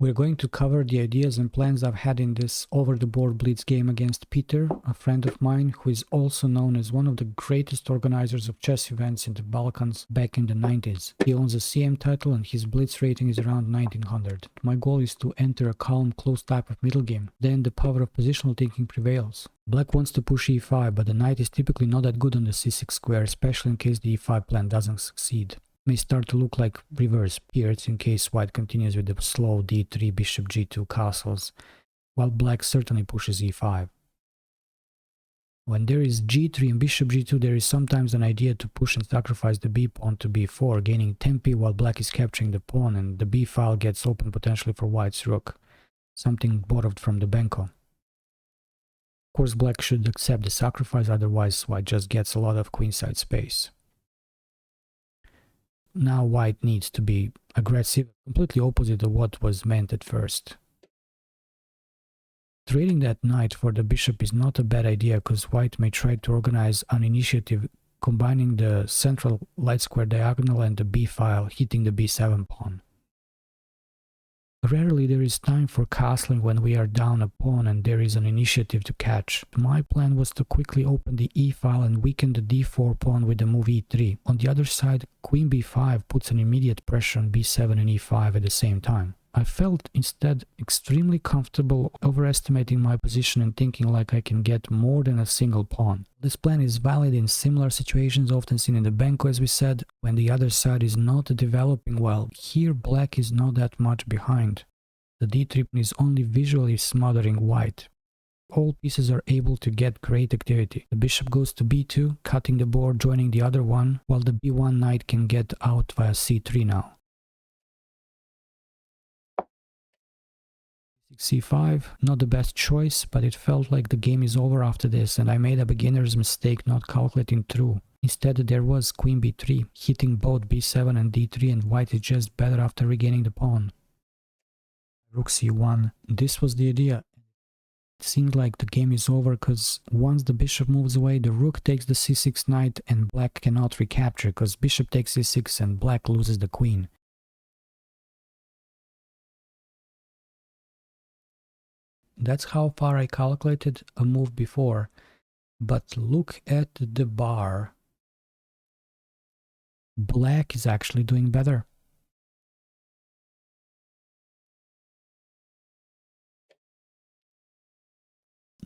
We're going to cover the ideas and plans I've had in this over-the-board blitz game against Peter, a friend of mine who is also known as one of the greatest organizers of chess events in the Balkans back in the 90s. He owns a CM title and his blitz rating is around 1900. My goal is to enter a calm, close type of middle game. Then the power of positional thinking prevails. Black wants to push e5, but the knight is typically not that good on the c6 square, especially in case the e5 plan doesn't succeed. May start to look like reverse peers in case white continues with the slow d3, bishop g2 castles, while black certainly pushes e5. When there is g3 and bishop g2, there is sometimes an idea to push and sacrifice the b pawn to b4, gaining tempi while black is capturing the pawn, and the b file gets open potentially for white's rook, something borrowed from the Benko. Of course, black should accept the sacrifice, otherwise white just gets a lot of queenside space. Now white needs to be aggressive, completely opposite of what was meant at first. Trading that knight for the bishop is not a bad idea, because white may try to organize an initiative combining the central light square diagonal and the b file, hitting the b7 pawn. Rarely there is time for castling when we are down a pawn and there is an initiative to catch. My plan was to quickly open the e file and weaken the d4 pawn with the move e3. On the other side, queen b5 puts an immediate pressure on b7 and e5 at the same time. I felt instead extremely comfortable overestimating my position and thinking like I can get more than a single pawn. This plan is valid in similar situations often seen in the Benko, as we said, when the other side is not developing well. Here black is not that much behind. The d3 is only visually smothering white. All pieces are able to get great activity. The bishop goes to b2, cutting the board, joining the other one, while the b1 knight can get out via c3 now. c5, not the best choice, but it felt like the game is over after this, and I made a beginner's mistake not calculating through. Instead there was queen b3, hitting both b7 and d3, and white is just better after regaining the pawn. Rook c1, this was the idea. It seemed like the game is over, because once the bishop moves away, the rook takes the c6 knight and black cannot recapture, because bishop takes c6 and black loses the queen. That's how far I calculated a move before, but look at the bar. Black is actually doing better.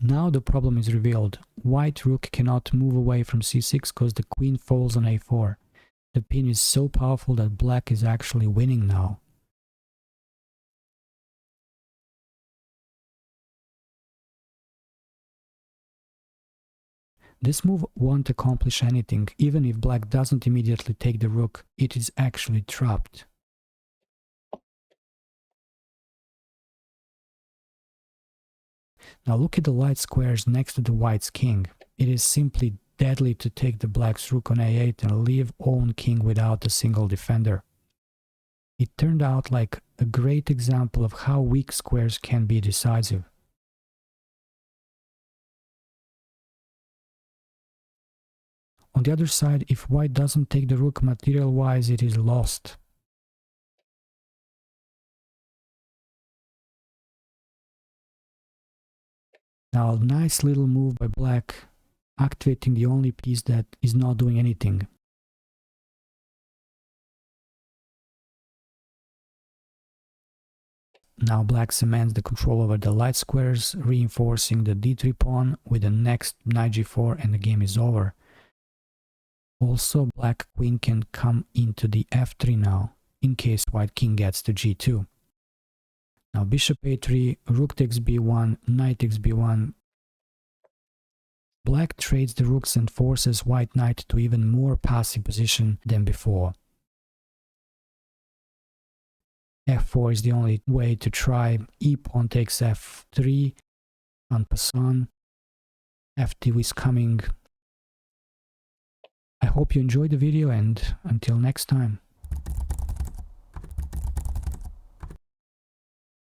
Now the problem is revealed. White rook cannot move away from c6 because the queen falls on a4. The pin is so powerful that black is actually winning now. This move won't accomplish anything. Even if black doesn't immediately take the rook, it is actually trapped. Now look at the light squares next to the white's king. It is simply deadly to take the black's rook on a8 and leave own king without a single defender. It turned out like a great example of how weak squares can be decisive. On the other side, if white doesn't take the rook material-wise, it is lost. Now, a nice little move by black, activating the only piece that is not doing anything. Now black cements the control over the light squares, reinforcing the d3 pawn with the next knight g4, and the game is over. Also, black queen can come into the f3 now, in case white king gets to g2. Now bishop a3, rook takes b1, knight takes b1. Black trades the rooks and forces white knight to even more passive position than before. f4 is the only way to try. E-pawn takes f3, en passant. f2 is coming. I hope you enjoyed the video, and until next time.